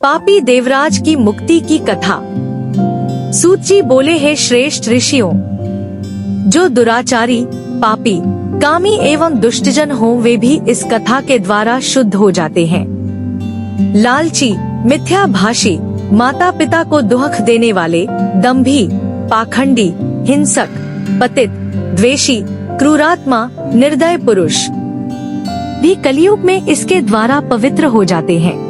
पापी देवराज की मुक्ति की कथा। सूत जी बोले, हे श्रेष्ठ ऋषियों, जो दुराचारी, पापी, कामी एवं दुष्टजन हो वे भी इस कथा के द्वारा शुद्ध हो जाते हैं। लालची, मिथ्याभाषी, माता पिता को दुख देने वाले, दंभी, पाखंडी, हिंसक, पतित, द्वेषी, क्रूरात्मा, निर्दय पुरुष भी कलयुग में इसके द्वारा पवित्र हो जाते हैं।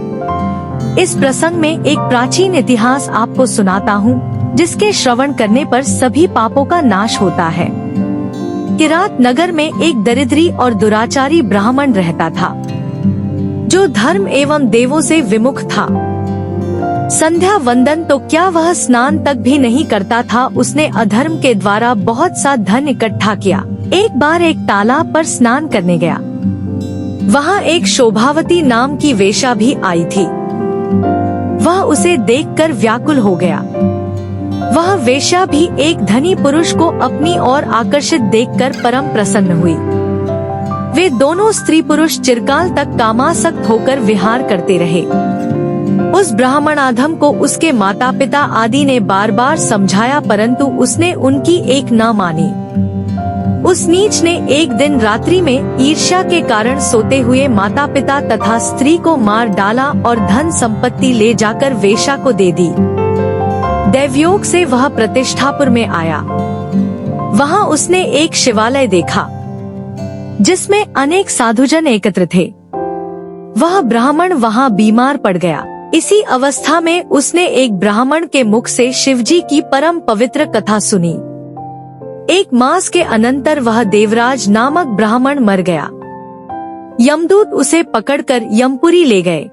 इस प्रसंग में एक प्राचीन इतिहास आपको सुनाता हूँ, जिसके श्रवण करने पर सभी पापों का नाश होता है। किरात नगर में एक दरिद्री और दुराचारी ब्राह्मण रहता था, जो धर्म एवं देवों से विमुख था। संध्या वंदन तो क्या, वह स्नान तक भी नहीं करता था। उसने अधर्म के द्वारा बहुत सा धन इकट्ठा किया। एक बार एक तालाब पर स्नान करने गया। वहाँ एक शोभावती नाम की वेश्या भी आई थी। वह उसे देखकर व्याकुल हो गया। वह वेश्या भी एक धनी पुरुष को अपनी ओर आकर्षित देखकर परम प्रसन्न हुई। वे दोनों स्त्री पुरुष चिरकाल तक कामासक्त होकर विहार करते रहे। उस ब्राह्मणाधम को उसके माता पिता आदि ने बार बार समझाया, परंतु उसने उनकी एक न मानी। उस नीच ने एक दिन रात्रि में ईर्ष्या के कारण सोते हुए माता पिता तथा स्त्री को मार डाला और धन संपत्ति ले जाकर वेश्या को दे दी। दैवयोग से वह प्रतिष्ठापुर में आया। वहाँ उसने एक शिवालय देखा, जिसमें अनेक साधुजन एकत्र थे। वह ब्राह्मण वहाँ बीमार पड़ गया। इसी अवस्था में उसने एक ब्राह्मण के मुख से शिवजी की परम पवित्र कथा सुनी। एक मास के अनंतर वह देवराज नामक ब्राह्मण मर गया। यमदूत उसे पकड़कर यमपुरी ले गए।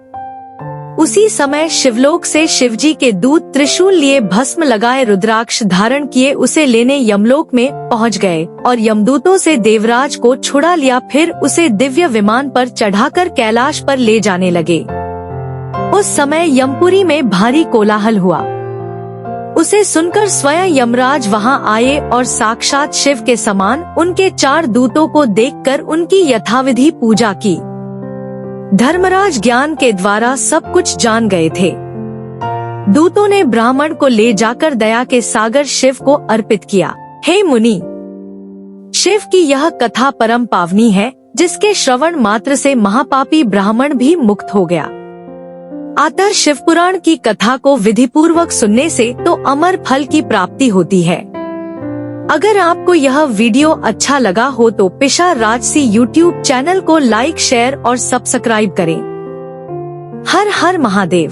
उसी समय शिवलोक से शिवजी के दूत त्रिशूल लिए, भस्म लगाए, रुद्राक्ष धारण किए उसे लेने यमलोक में पहुंच गए और यमदूतों से देवराज को छुड़ा लिया। फिर उसे दिव्य विमान पर चढ़ाकर कैलाश पर ले जाने लगे। उस समय यमपुरी में भारी कोलाहल हुआ। उसे सुनकर स्वयं यमराज वहां आए और साक्षात शिव के समान उनके 4 दूतों को देखकर उनकी यथाविधि पूजा की। धर्मराज ज्ञान के द्वारा सब कुछ जान गए थे। दूतों ने ब्राह्मण को ले जाकर दया के सागर शिव को अर्पित किया। हे मुनि, शिव की यह कथा परम पावनी है, जिसके श्रवण मात्र से महापापी ब्राह्मण भी मुक्त हो गया। अतः शिव पुराण की कथा को विधिपूर्वक सुनने से तो अमर फल की प्राप्ति होती है। अगर आपको यह वीडियो अच्छा लगा हो तो पिशा राजसी यूट्यूब चैनल को लाइक, शेयर और सब्सक्राइब करें। हर हर महादेव।